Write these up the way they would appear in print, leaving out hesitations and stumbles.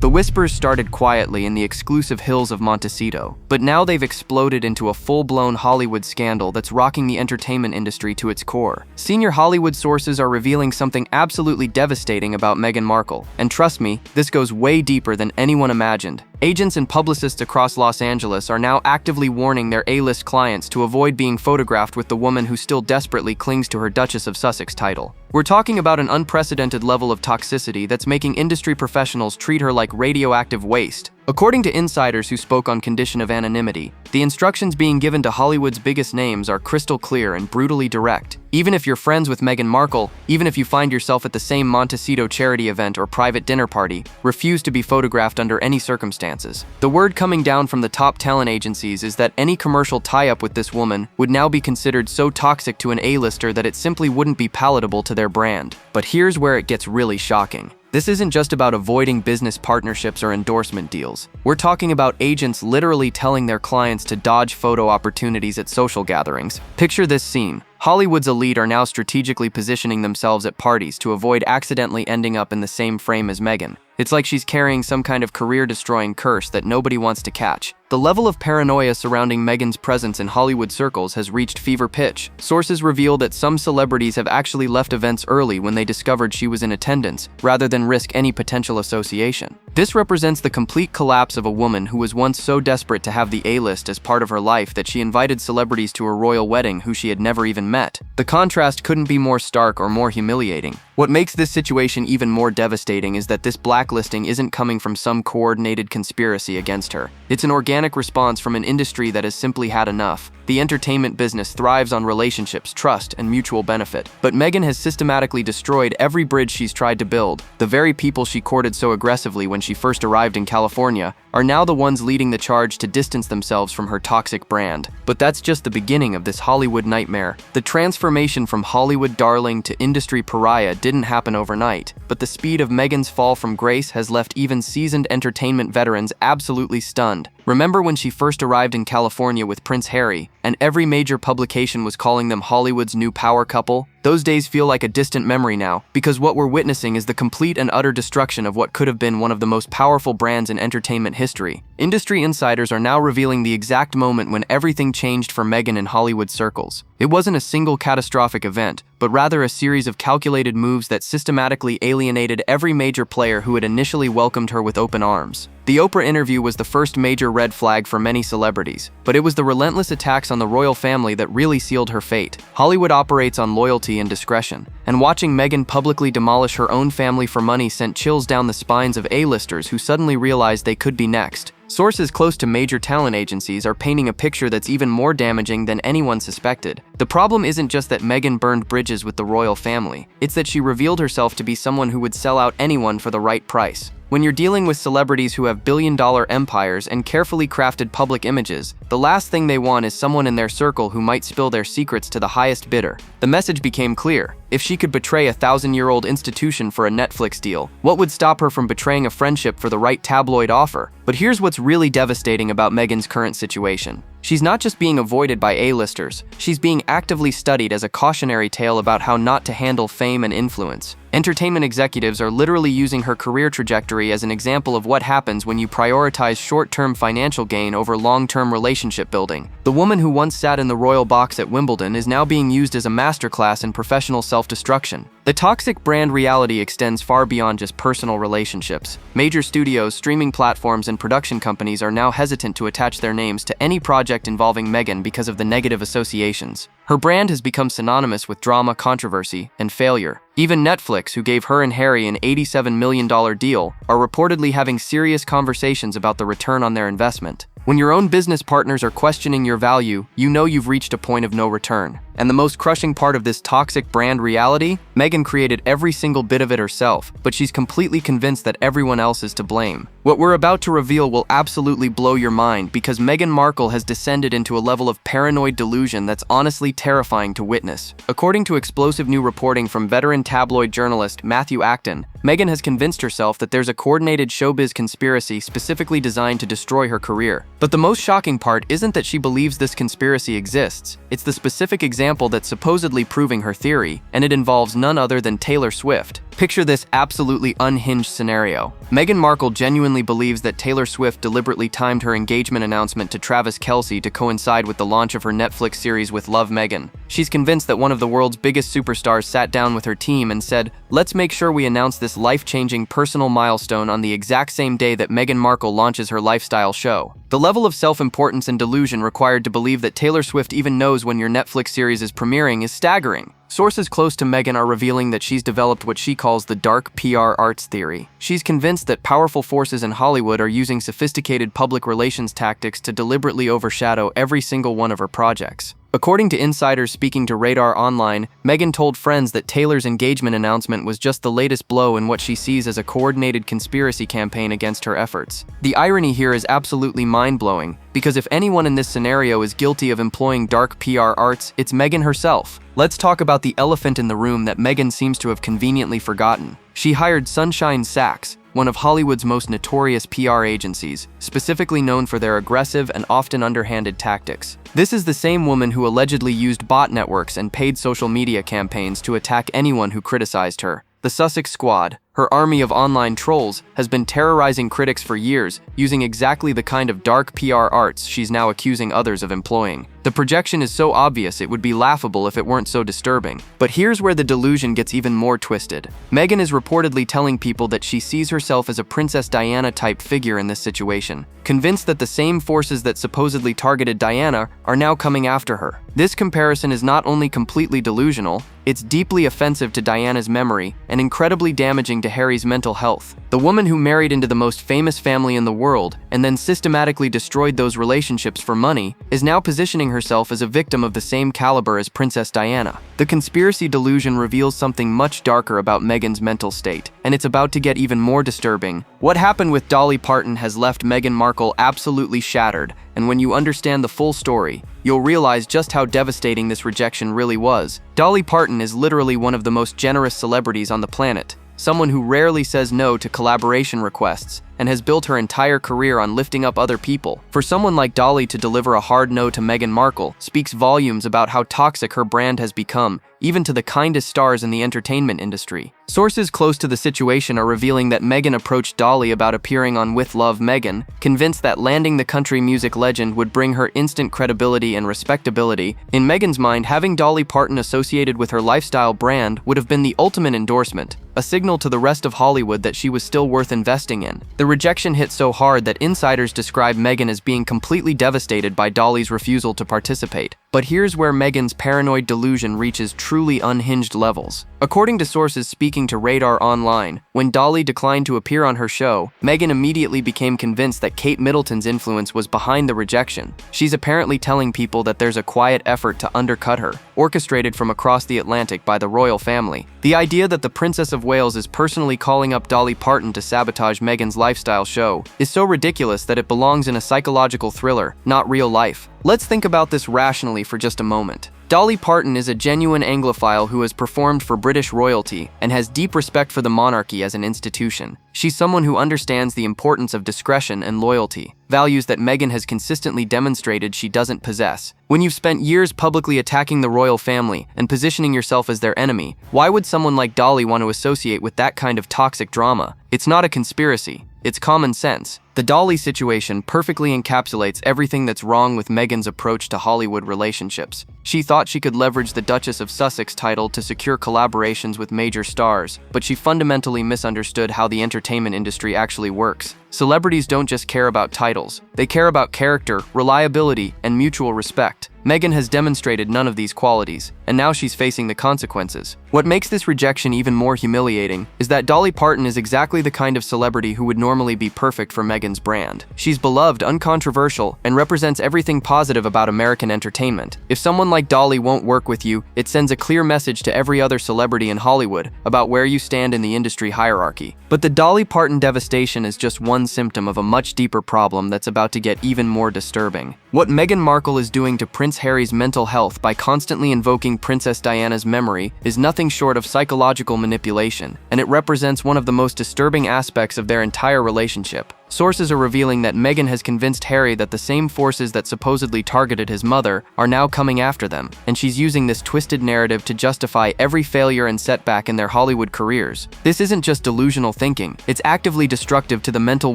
The whispers started quietly in the exclusive hills of Montecito, but now they've exploded into a full-blown Hollywood scandal that's rocking the entertainment industry to its core. Senior Hollywood sources are revealing something absolutely devastating about Meghan Markle, and trust me, this goes way deeper than anyone imagined. Agents and publicists across Los Angeles are now actively warning their A-list clients to avoid being photographed with the woman who still desperately clings to her Duchess of Sussex title. We're talking about an unprecedented level of toxicity that's making industry professionals treat her like radioactive waste. According to insiders who spoke on condition of anonymity, the instructions being given to Hollywood's biggest names are crystal clear and brutally direct. Even if you're friends with Meghan Markle, even if you find yourself at the same Montecito charity event or private dinner party, refuse to be photographed under any circumstances. The word coming down from the top talent agencies is that any commercial tie-up with this woman would now be considered so toxic to an A-lister that it simply wouldn't be palatable to their brand. But here's where it gets really shocking. This isn't just about avoiding business partnerships or endorsement deals. We're talking about agents literally telling their clients to dodge photo opportunities at social gatherings. Picture this scene. Hollywood's elite are now strategically positioning themselves at parties to avoid accidentally ending up in the same frame as Meghan. It's like she's carrying some kind of career-destroying curse that nobody wants to catch. The level of paranoia surrounding Meghan's presence in Hollywood circles has reached fever pitch. Sources reveal that some celebrities have actually left events early when they discovered she was in attendance, rather than risk any potential association. This represents the complete collapse of a woman who was once so desperate to have the A-list as part of her life that she invited celebrities to a royal wedding who she had never even met. The contrast couldn't be more stark or more humiliating. What makes this situation even more devastating is that this blacklisting isn't coming from some coordinated conspiracy against her. It's an organic response from an industry that has simply had enough. The entertainment business thrives on relationships, trust, and mutual benefit. But Meghan has systematically destroyed every bridge she's tried to build. The very people she courted so aggressively when she first arrived in California are now the ones leading the charge to distance themselves from her toxic brand. But that's just the beginning of this Hollywood nightmare. The transformation from Hollywood darling to industry pariah didn't happen overnight, but the speed of Meghan's fall from grace has left even seasoned entertainment veterans absolutely stunned. Remember when she first arrived in California with Prince Harry, and every major publication was calling them Hollywood's new power couple? Those days feel like a distant memory now, because what we're witnessing is the complete and utter destruction of what could have been one of the most powerful brands in entertainment history. Industry insiders are now revealing the exact moment when everything changed for Meghan in Hollywood circles. It wasn't a single catastrophic event, but rather a series of calculated moves that systematically alienated every major player who had initially welcomed her with open arms. The Oprah interview was the first major red flag for many celebrities, but it was the relentless attacks on the royal family that really sealed her fate. Hollywood operates on loyalty and discretion, and watching Meghan publicly demolish her own family for money sent chills down the spines of A-listers who suddenly realized they could be next. Sources close to major talent agencies are painting a picture that's even more damaging than anyone suspected. The problem isn't just that Meghan burned bridges with the royal family, it's that she revealed herself to be someone who would sell out anyone for the right price. When you're dealing with celebrities who have billion-dollar empires and carefully crafted public images, the last thing they want is someone in their circle who might spill their secrets to the highest bidder. The message became clear. If she could betray a 1,000-year-old institution for a Netflix deal, what would stop her from betraying a friendship for the right tabloid offer? But here's what's really devastating about Meghan's current situation. She's not just being avoided by A-listers, she's being actively studied as a cautionary tale about how not to handle fame and influence. Entertainment executives are literally using her career trajectory as an example of what happens when you prioritize short-term financial gain over long-term relationship building. The woman who once sat in the royal box at Wimbledon is now being used as a masterclass in professional self-destruction. The toxic brand reality extends far beyond just personal relationships. Major studios, streaming platforms, and production companies are now hesitant to attach their names to any project involving Meghan because of the negative associations. Her brand has become synonymous with drama, controversy, and failure. Even Netflix, who gave her and Harry an $87 million deal, are reportedly having serious conversations about the return on their investment. When your own business partners are questioning your value, you know you've reached a point of no return. And the most crushing part of this toxic brand reality? Meghan created every single bit of it herself, but she's completely convinced that everyone else is to blame. What we're about to reveal will absolutely blow your mind because Meghan Markle has descended into a level of paranoid delusion that's honestly terrifying to witness. According to explosive new reporting from veteran tabloid journalist Matthew Acton, Meghan has convinced herself that there's a coordinated showbiz conspiracy specifically designed to destroy her career. But the most shocking part isn't that she believes this conspiracy exists, it's the specific example example that's supposedly proving her theory, and it involves none other than Taylor Swift. Picture this absolutely unhinged scenario. Meghan Markle genuinely believes that Taylor Swift deliberately timed her engagement announcement to Travis Kelce to coincide with the launch of her Netflix series with Love Meghan. She's convinced that one of the world's biggest superstars sat down with her team and said, "Let's make sure we announce this life-changing personal milestone on the exact same day that Meghan Markle launches her lifestyle show." The level of self-importance and delusion required to believe that Taylor Swift even knows when your Netflix series is premiering is staggering. Sources close to Meghan are revealing that she's developed what she calls the dark PR arts theory. She's convinced that powerful forces in Hollywood are using sophisticated public relations tactics to deliberately overshadow every single one of her projects. According to insiders speaking to Radar Online, Meghan told friends that Taylor's engagement announcement was just the latest blow in what she sees as a coordinated conspiracy campaign against her efforts. The irony here is absolutely mind-blowing, because if anyone in this scenario is guilty of employing dark PR arts, it's Meghan herself. Let's talk about the elephant in the room that Meghan seems to have conveniently forgotten. She hired Sunshine Sachs, one of Hollywood's most notorious PR agencies, specifically known for their aggressive and often underhanded tactics. This is the same woman who allegedly used bot networks and paid social media campaigns to attack anyone who criticized her. The Sussex Squad, her army of online trolls, has been terrorizing critics for years, using exactly the kind of dark PR arts she's now accusing others of employing. The projection is so obvious it would be laughable if it weren't so disturbing. But here's where the delusion gets even more twisted. Meghan is reportedly telling people that she sees herself as a Princess Diana-type figure in this situation, convinced that the same forces that supposedly targeted Diana are now coming after her. This comparison is not only completely delusional, it's deeply offensive to Diana's memory and incredibly damaging to Harry's mental health. The woman who married into the most famous family in the world and then systematically destroyed those relationships for money is now positioning herself as a victim of the same caliber as Princess Diana. The conspiracy delusion reveals something much darker about Meghan's mental state, and it's about to get even more disturbing. What happened with Dolly Parton has left Meghan Markle absolutely shattered, and when you understand the full story, you'll realize just how devastating this rejection really was. Dolly Parton is literally one of the most generous celebrities on the planet, someone who rarely says no to collaboration requests, and has built her entire career on lifting up other people. For someone like Dolly to deliver a hard no to Meghan Markle speaks volumes about how toxic her brand has become, even to the kindest stars in the entertainment industry. Sources close to the situation are revealing that Meghan approached Dolly about appearing on With Love Meghan, convinced that landing the country music legend would bring her instant credibility and respectability. In Meghan's mind, having Dolly Parton associated with her lifestyle brand would have been the ultimate endorsement, a signal to the rest of Hollywood that she was still worth investing in. The rejection hit so hard that insiders describe Meghan as being completely devastated by Dolly's refusal to participate. But here's where Meghan's paranoid delusion reaches truly unhinged levels. According to sources speaking to Radar Online, when Dolly declined to appear on her show, Meghan immediately became convinced that Kate Middleton's influence was behind the rejection. She's apparently telling people that there's a quiet effort to undercut her, orchestrated from across the Atlantic by the royal family. The idea that the Princess of Wales is personally calling up Dolly Parton to sabotage Meghan's lifestyle show is so ridiculous that it belongs in a psychological thriller, not real life. Let's think about this rationally for just a moment. Dolly Parton is a genuine Anglophile who has performed for British royalty and has deep respect for the monarchy as an institution. She's someone who understands the importance of discretion and loyalty, values that Meghan has consistently demonstrated she doesn't possess. When you've spent years publicly attacking the royal family and positioning yourself as their enemy, why would someone like Dolly want to associate with that kind of toxic drama? It's not a conspiracy, it's common sense. The Dolly situation perfectly encapsulates everything that's wrong with Meghan's approach to Hollywood relationships. She thought she could leverage the Duchess of Sussex title to secure collaborations with major stars, but she fundamentally misunderstood how the entertainment industry actually works. Celebrities don't just care about titles, they care about character, reliability, and mutual respect. Meghan has demonstrated none of these qualities, and now she's facing the consequences. What makes this rejection even more humiliating is that Dolly Parton is exactly the kind of celebrity who would normally be perfect for Meghan's brand. She's beloved, uncontroversial, and represents everything positive about American entertainment. If someone like Dolly won't work with you, it sends a clear message to every other celebrity in Hollywood about where you stand in the industry hierarchy. But the Dolly Parton devastation is just one symptom of a much deeper problem that's about to get even more disturbing. What Meghan Markle is doing to Prince Harry's mental health by constantly invoking Princess Diana's memory is nothing short of psychological manipulation, and it represents one of the most disturbing aspects of their entire relationship. Sources are revealing that Meghan has convinced Harry that the same forces that supposedly targeted his mother are now coming after them, and she's using this twisted narrative to justify every failure and setback in their Hollywood careers. This isn't just delusional thinking, it's actively destructive to the mental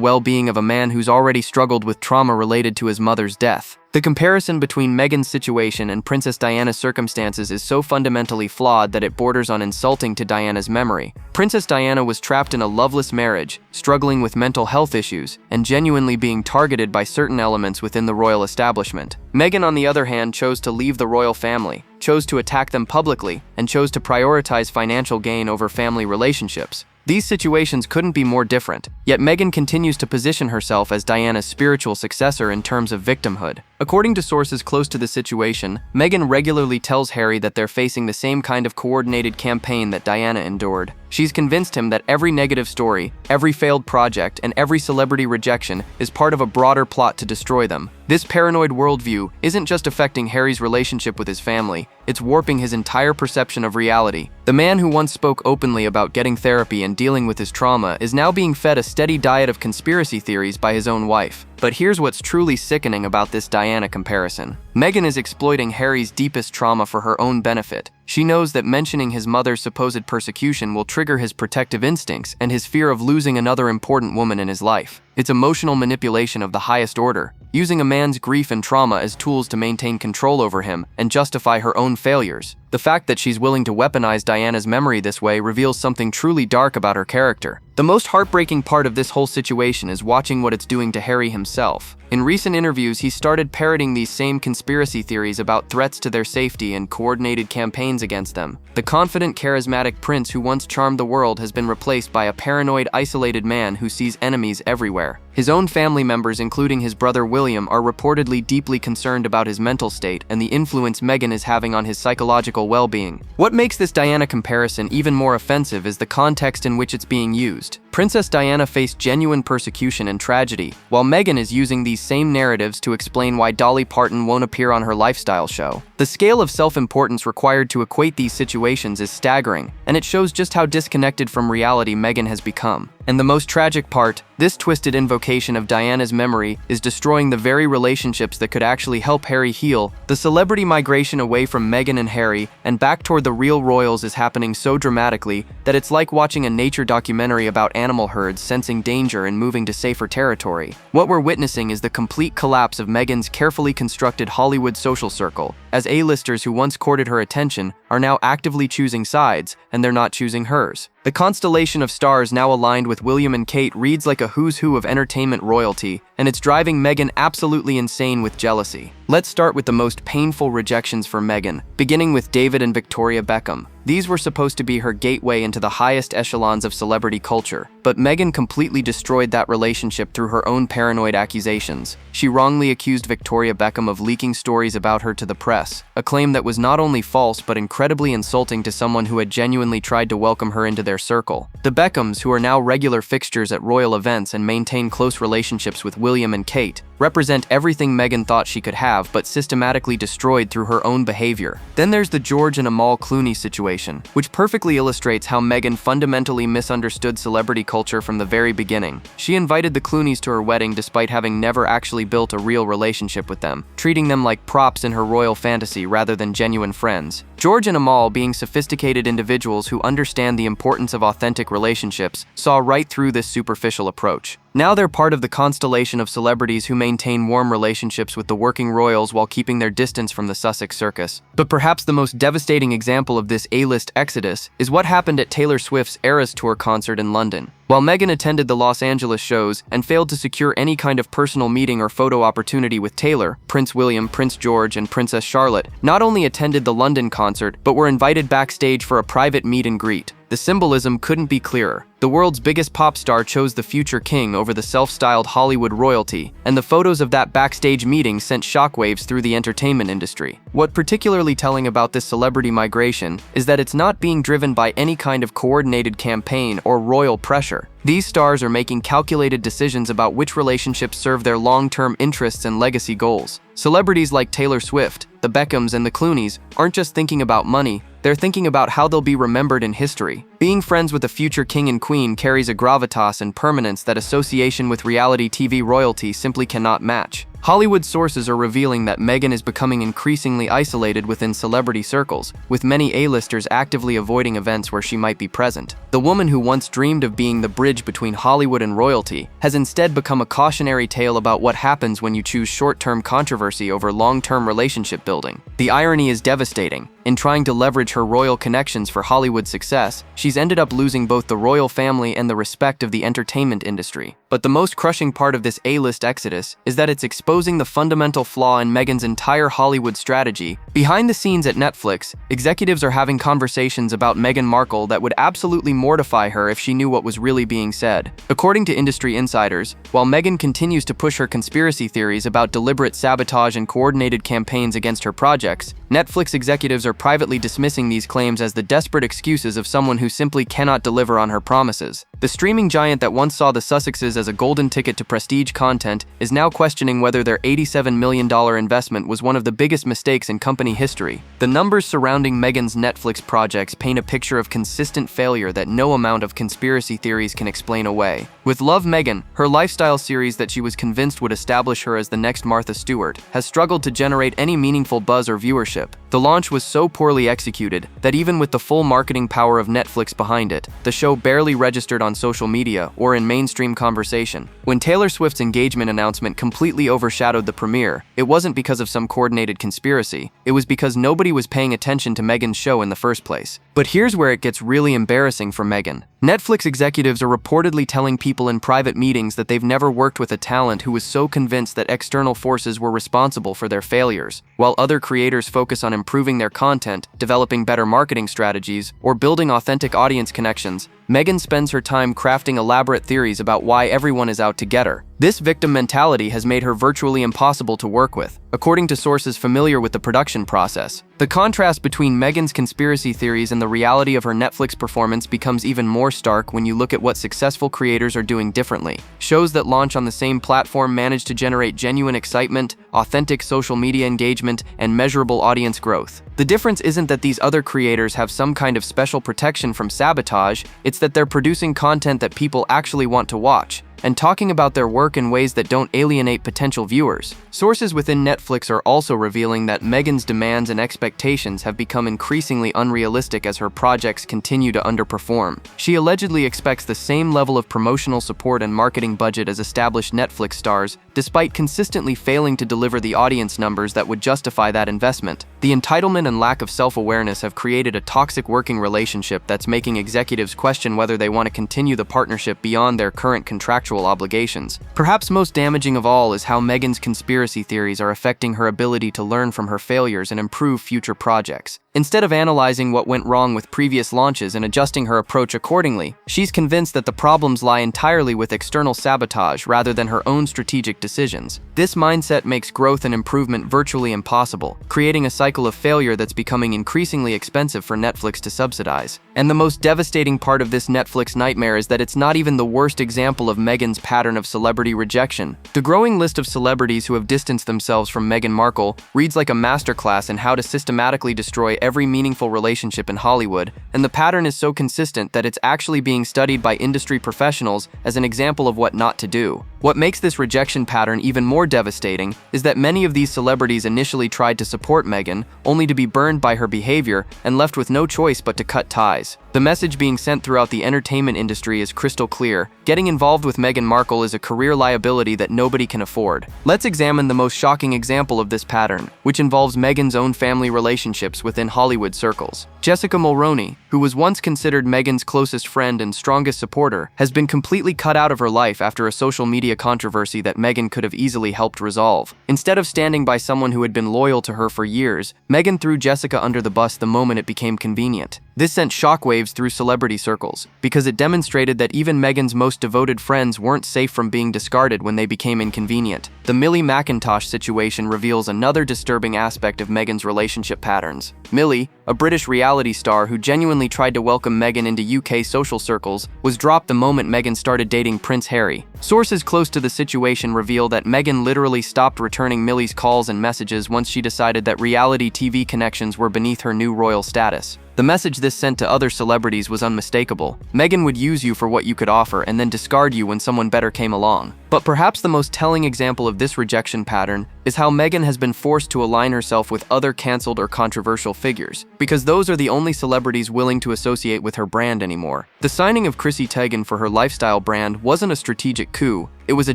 well-being of a man who's already struggled with trauma related to his mother's death. The comparison between Meghan's situation and Princess Diana's circumstances is so fundamentally flawed that it borders on insulting to Diana's memory. Princess Diana was trapped in a loveless marriage, struggling with mental health issues, and genuinely being targeted by certain elements within the royal establishment. Meghan, on the other hand, chose to leave the royal family, chose to attack them publicly, and chose to prioritize financial gain over family relationships. These situations couldn't be more different, yet Meghan continues to position herself as Diana's spiritual successor in terms of victimhood. According to sources close to the situation, Meghan regularly tells Harry that they're facing the same kind of coordinated campaign that Diana endured. She's convinced him that every negative story, every failed project, and every celebrity rejection is part of a broader plot to destroy them. This paranoid worldview isn't just affecting Harry's relationship with his family, it's warping his entire perception of reality. The man who once spoke openly about getting therapy and dealing with his trauma is now being fed a steady diet of conspiracy theories by his own wife. But here's what's truly sickening about this Diana comparison. Meghan is exploiting Harry's deepest trauma for her own benefit. She knows that mentioning his mother's supposed persecution will trigger his protective instincts and his fear of losing another important woman in his life. It's emotional manipulation of the highest order, using a man's grief and trauma as tools to maintain control over him and justify her own failures. The fact that she's willing to weaponize Diana's memory this way reveals something truly dark about her character. The most heartbreaking part of this whole situation is watching what it's doing to Harry himself. In recent interviews, he started parroting these same conspiracy theories about threats to their safety and coordinated campaigns against them. The confident, charismatic prince who once charmed the world has been replaced by a paranoid, isolated man who sees enemies everywhere. His own family members, including his brother William, are reportedly deeply concerned about his mental state and the influence Meghan is having on his psychological well-being. What makes this Diana comparison even more offensive is the context in which it's being used. Princess Diana faced genuine persecution and tragedy, while Meghan is using these same narratives to explain why Dolly Parton won't appear on her lifestyle show. The scale of self-importance required to equate these situations is staggering, and it shows just how disconnected from reality Meghan has become. And the most tragic part, this twisted invocation of Diana's memory is destroying the very relationships that could actually help Harry heal. The celebrity migration away from Meghan and Harry and back toward the real royals is happening so dramatically that it's like watching a nature documentary about animal herds sensing danger and moving to safer territory. What we're witnessing is the complete collapse of Meghan's carefully constructed Hollywood social circle, as A-listers who once courted her attention are now actively choosing sides, and they're not choosing hers. The constellation of stars now aligned with William and Kate reads like a who's who of entertainment royalty, and it's driving Meghan absolutely insane with jealousy. Let's start with the most painful rejections for Meghan, beginning with David and Victoria Beckham. These were supposed to be her gateway into the highest echelons of celebrity culture, but Meghan completely destroyed that relationship through her own paranoid accusations. She wrongly accused Victoria Beckham of leaking stories about her to the press, a claim that was not only false but incredibly insulting to someone who had genuinely tried to welcome her into their circle. The Beckhams, who are now regular fixtures at royal events and maintain close relationships with William and Kate, represent everything Meghan thought she could have but systematically destroyed through her own behavior. Then there's the George and Amal Clooney situation, which perfectly illustrates how Meghan fundamentally misunderstood celebrity culture from the very beginning. She invited the Clooneys to her wedding despite having never actually built a real relationship with them, treating them like props in her royal fantasy rather than genuine friends. George and Amal, being sophisticated individuals who understand the importance of authentic relationships, saw right through this superficial approach. Now they're part of the constellation of celebrities who maintain warm relationships with the working royals while keeping their distance from the Sussex circus. But perhaps the most devastating example of this A-list exodus is what happened at Taylor Swift's Eras Tour concert in London. While Meghan attended the Los Angeles shows and failed to secure any kind of personal meeting or photo opportunity with Taylor, Prince William, Prince George, and Princess Charlotte not only attended the London concert, but were invited backstage for a private meet and greet. The symbolism couldn't be clearer. The world's biggest pop star chose the future king over the self-styled Hollywood royalty, and the photos of that backstage meeting sent shockwaves through the entertainment industry. What particularly telling about this celebrity migration is that it's not being driven by any kind of coordinated campaign or royal pressure. These stars are making calculated decisions about which relationships serve their long-term interests and legacy goals. Celebrities like Taylor Swift, the Beckhams, and the Clooneys aren't just thinking about money, they're thinking about how they'll be remembered in history. Being friends with a future king and queen carries a gravitas and permanence that association with reality TV royalty simply cannot match. Hollywood sources are revealing that Meghan is becoming increasingly isolated within celebrity circles, with many A-listers actively avoiding events where she might be present. The woman who once dreamed of being the bridge between Hollywood and royalty has instead become a cautionary tale about what happens when you choose short-term controversy over long-term relationship building. The irony is devastating. In trying to leverage her royal connections for Hollywood success, she's ended up losing both the royal family and the respect of the entertainment industry. But the most crushing part of this A-list exodus is that it's exposing the fundamental flaw in Meghan's entire Hollywood strategy. Behind the scenes at Netflix, executives are having conversations about Meghan Markle that would absolutely mortify her if she knew what was really being said. According to industry insiders, while Meghan continues to push her conspiracy theories about deliberate sabotage and coordinated campaigns against her projects, Netflix executives are privately dismissing these claims as the desperate excuses of someone who simply cannot deliver on her promises. The streaming giant that once saw the Sussexes as a golden ticket to prestige content is now questioning whether their $87 million investment was one of the biggest mistakes in company history. The numbers surrounding Meghan's Netflix projects paint a picture of consistent failure that no amount of conspiracy theories can explain away. With Love Meghan, her lifestyle series that she was convinced would establish her as the next Martha Stewart, has struggled to generate any meaningful buzz or viewership. The launch was so poorly executed that even with the full marketing power of Netflix behind it, the show barely registered on social media or in mainstream conversation. When Taylor Swift's engagement announcement completely overshadowed the premiere, it wasn't because of some coordinated conspiracy, it was because nobody was paying attention to Meghan's show in the first place. But here's where it gets really embarrassing for Meghan. Netflix executives are reportedly telling people in private meetings that they've never worked with a talent who was so convinced that external forces were responsible for their failures, while other creators focus on improving their content, developing better marketing strategies, or building authentic audience connections. Meghan spends her time crafting elaborate theories about why everyone is out to get her. This victim mentality has made her virtually impossible to work with, according to sources familiar with the production process. The contrast between Meghan's conspiracy theories and the reality of her Netflix performance becomes even more stark when you look at what successful creators are doing differently. Shows that launch on the same platform manage to generate genuine excitement, authentic social media engagement, and measurable audience growth. The difference isn't that these other creators have some kind of special protection from sabotage, it's that they're producing content that people actually want to watch, and talking about their work in ways that don't alienate potential viewers. Sources within Netflix are also revealing that Meghan's demands and expectations have become increasingly unrealistic as her projects continue to underperform. She allegedly expects the same level of promotional support and marketing budget as established Netflix stars, despite consistently failing to deliver the audience numbers that would justify that investment. The entitlement and lack of self-awareness have created a toxic working relationship that's making executives question whether they want to continue the partnership beyond their current contractual obligations. Perhaps most damaging of all is how Meghan's conspiracy theories are affecting her ability to learn from her failures and improve future projects. Instead of analyzing what went wrong with previous launches and adjusting her approach accordingly, she's convinced that the problems lie entirely with external sabotage rather than her own strategic decisions. This mindset makes growth and improvement virtually impossible, creating a cycle of failure that's becoming increasingly expensive for Netflix to subsidize. And the most devastating part of this Netflix nightmare is that it's not even the worst example of Meghan's pattern of celebrity rejection. The growing list of celebrities who have distanced themselves from Meghan Markle reads like a masterclass in how to systematically destroy every meaningful relationship in Hollywood, and the pattern is so consistent that it's actually being studied by industry professionals as an example of what not to do. What makes this rejection pattern even more devastating is that many of these celebrities initially tried to support Meghan, only to be burned by her behavior and left with no choice but to cut ties. The message being sent throughout the entertainment industry is crystal clear. Getting involved with Meghan Markle is a career liability that nobody can afford. Let's examine the most shocking example of this pattern, which involves Meghan's own family relationships within Hollywood circles. Jessica Mulroney, who was once considered Meghan's closest friend and strongest supporter, has been completely cut out of her life after a social media controversy that Meghan could have easily helped resolve. Instead of standing by someone who had been loyal to her for years, Meghan threw Jessica under the bus the moment it became convenient. This sent shockwaves through celebrity circles, because it demonstrated that even Meghan's most devoted friends weren't safe from being discarded when they became inconvenient. The Millie McIntosh situation reveals another disturbing aspect of Meghan's relationship patterns. Millie, a British reality star who genuinely tried to welcome Meghan into UK social circles, was dropped the moment Meghan started dating Prince Harry. Sources close to the situation reveal that Meghan literally stopped returning Millie's calls and messages once she decided that reality TV connections were beneath her new royal status. The message this sent to other celebrities was unmistakable. Meghan would use you for what you could offer and then discard you when someone better came along. But perhaps the most telling example of this rejection pattern is how Meghan has been forced to align herself with other cancelled or controversial figures, because those are the only celebrities willing to associate with her brand anymore. The signing of Chrissy Teigen for her lifestyle brand wasn't a strategic coup, it was a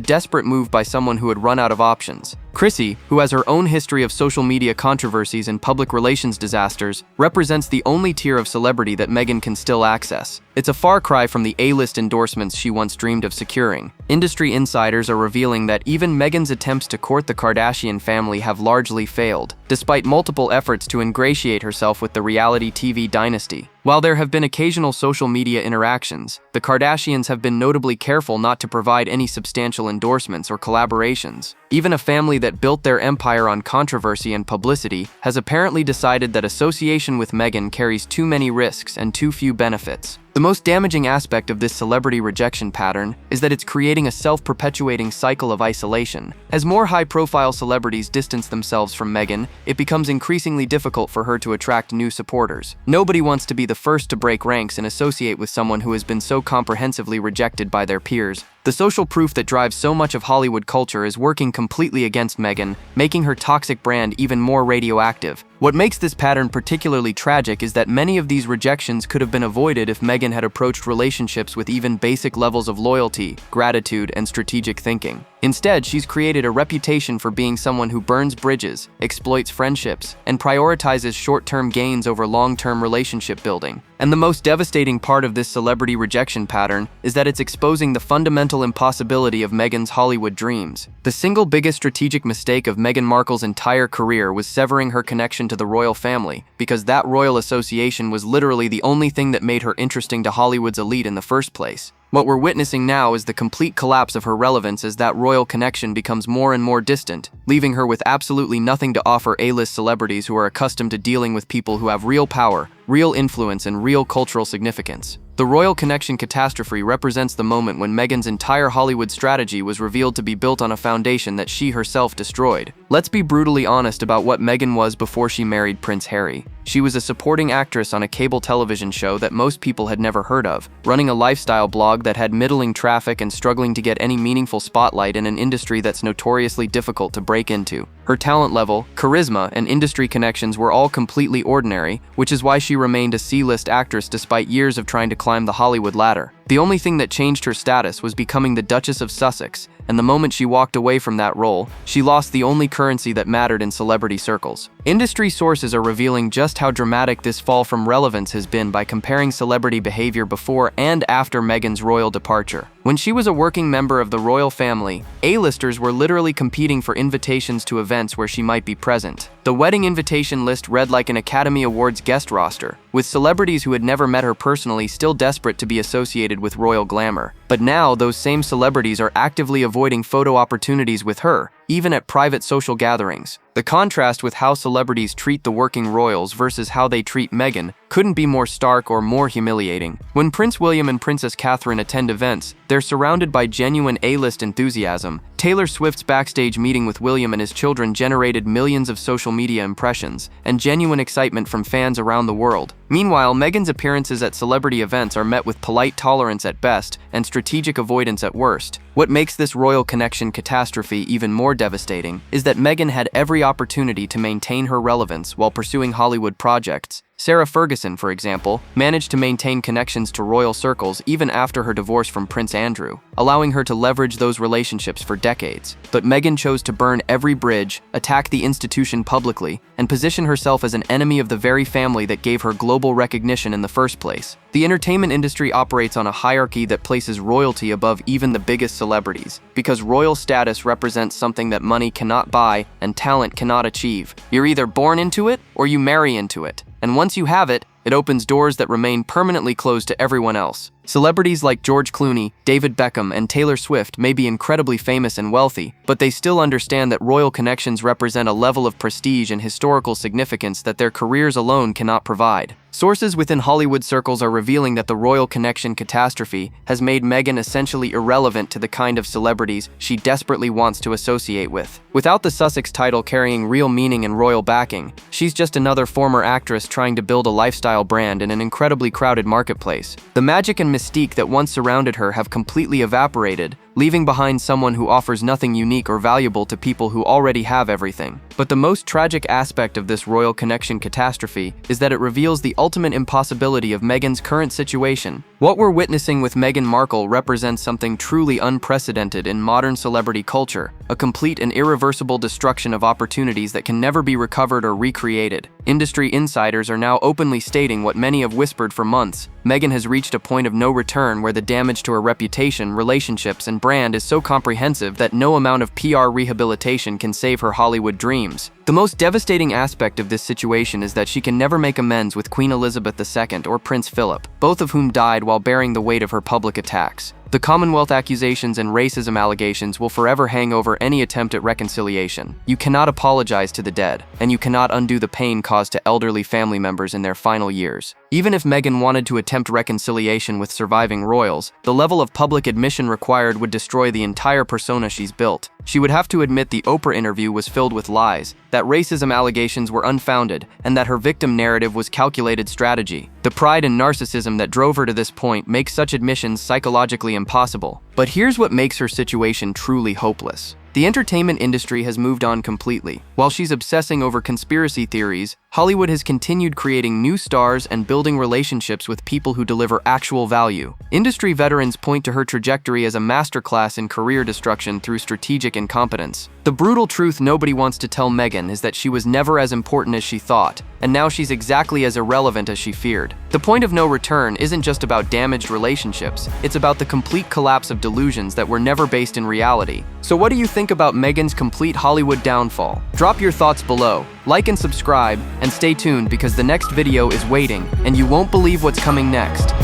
desperate move by someone who had run out of options. Chrissy, who has her own history of social media controversies and public relations disasters, represents the only tier of celebrity that Meghan can still access. It's a far cry from the A-list endorsements she once dreamed of securing. Industry insiders are revealing that even Meghan's attempts to court the Kardashian family have largely failed, despite multiple efforts to ingratiate herself with the reality TV dynasty. While there have been occasional social media interactions, the Kardashians have been notably careful not to provide any substantial endorsements or collaborations. Even a family that built their empire on controversy and publicity has apparently decided that association with Meghan carries too many risks and too few benefits. The most damaging aspect of this celebrity rejection pattern is that it's creating a self-perpetuating cycle of isolation. As more high-profile celebrities distance themselves from Meghan, it becomes increasingly difficult for her to attract new supporters. Nobody wants to be the first to break ranks and associate with someone who has been so comprehensively rejected by their peers. The social proof that drives so much of Hollywood culture is working completely against Meghan, making her toxic brand even more radioactive. What makes this pattern particularly tragic is that many of these rejections could have been avoided if Meghan had approached relationships with even basic levels of loyalty, gratitude, and strategic thinking. Instead, she's created a reputation for being someone who burns bridges, exploits friendships, and prioritizes short-term gains over long-term relationship building. And the most devastating part of this celebrity rejection pattern is that it's exposing the fundamental impossibility of Meghan's Hollywood dreams. The single biggest strategic mistake of Meghan Markle's entire career was severing her connection to the royal family, because that royal association was literally the only thing that made her interesting to Hollywood's elite in the first place. What we're witnessing now is the complete collapse of her relevance as that royal connection becomes more and more distant, leaving her with absolutely nothing to offer A-list celebrities who are accustomed to dealing with people who have real power, real influence, and real cultural significance. The royal connection catastrophe represents the moment when Meghan's entire Hollywood strategy was revealed to be built on a foundation that she herself destroyed. Let's be brutally honest about what Meghan was before she married Prince Harry. She was a supporting actress on a cable television show that most people had never heard of, running a lifestyle blog that had middling traffic and struggling to get any meaningful spotlight in an industry that's notoriously difficult to break into. Her talent level, charisma, and industry connections were all completely ordinary, which is why she remained a C-list actress despite years of trying to climb the Hollywood ladder. The only thing that changed her status was becoming the Duchess of Sussex, and the moment she walked away from that role, she lost the only currency that mattered in celebrity circles. Industry sources are revealing just how dramatic this fall from relevance has been by comparing celebrity behavior before and after Meghan's royal departure. When she was a working member of the royal family, A-listers were literally competing for invitations to events where she might be present. The wedding invitation list read like an Academy Awards guest roster, with celebrities who had never met her personally still desperate to be associated with royal glamour. But now, those same celebrities are actively avoiding photo opportunities with her, even at private social gatherings. The contrast with how celebrities treat the working royals versus how they treat Meghan couldn't be more stark or more humiliating. When Prince William and Princess Catherine attend events, they're surrounded by genuine A-list enthusiasm. Taylor Swift's backstage meeting with William and his children generated millions of social media impressions and genuine excitement from fans around the world. Meanwhile, Meghan's appearances at celebrity events are met with polite tolerance at best and strategic avoidance at worst. What makes this royal connection catastrophe even more devastating is that Meghan had every opportunity to maintain her relevance while pursuing Hollywood projects. Sarah Ferguson, for example, managed to maintain connections to royal circles even after her divorce from Prince Andrew, allowing her to leverage those relationships for decades. But Meghan chose to burn every bridge, attack the institution publicly, and position herself as an enemy of the very family that gave her global recognition in the first place. The entertainment industry operates on a hierarchy that places royalty above even the biggest celebrities, because royal status represents something that money cannot buy and talent cannot achieve. You're either born into it or you marry into it. And once you have it, It opens doors that remain permanently closed to everyone else. Celebrities like George Clooney, David Beckham, and Taylor Swift may be incredibly famous and wealthy, but they still understand that royal connections represent a level of prestige and historical significance that their careers alone cannot provide. Sources within Hollywood circles are revealing that the royal connection catastrophe has made Meghan essentially irrelevant to the kind of celebrities she desperately wants to associate with. Without the Sussex title carrying real meaning and royal backing, she's just another former actress trying to build a lifestyle brand in an incredibly crowded marketplace. The magic and mystique that once surrounded her have completely evaporated, leaving behind someone who offers nothing unique or valuable to people who already have everything. But the most tragic aspect of this royal connection catastrophe is that it reveals the ultimate impossibility of Meghan's current situation. What we're witnessing with Meghan Markle represents something truly unprecedented in modern celebrity culture, a complete and irreversible destruction of opportunities that can never be recovered or recreated. Industry insiders are now openly stating what many have whispered for months. Meghan has reached a point of no return where the damage to her reputation, relationships, and brand is so comprehensive that no amount of PR rehabilitation can save her Hollywood dreams. The most devastating aspect of this situation is that she can never make amends with Queen Elizabeth II or Prince Philip, both of whom died while bearing the weight of her public attacks. The Commonwealth accusations and racism allegations will forever hang over any attempt at reconciliation. You cannot apologize to the dead, and you cannot undo the pain caused to elderly family members in their final years. Even if Meghan wanted to attempt reconciliation with surviving royals, the level of public admission required would destroy the entire persona she's built. She would have to admit the Oprah interview was filled with lies, that racism allegations were unfounded, and that her victim narrative was calculated strategy. The pride and narcissism that drove her to this point make such admissions psychologically impossible. But here's what makes her situation truly hopeless. The entertainment industry has moved on completely. While she's obsessing over conspiracy theories, Hollywood has continued creating new stars and building relationships with people who deliver actual value. Industry veterans point to her trajectory as a masterclass in career destruction through strategic incompetence. The brutal truth nobody wants to tell Meghan is that she was never as important as she thought, and now she's exactly as irrelevant as she feared. The point of no return isn't just about damaged relationships, it's about the complete collapse of delusions that were never based in reality. So what do you think about Meghan's complete Hollywood downfall? Drop your thoughts below, like and subscribe, and stay tuned because the next video is waiting, and you won't believe what's coming next.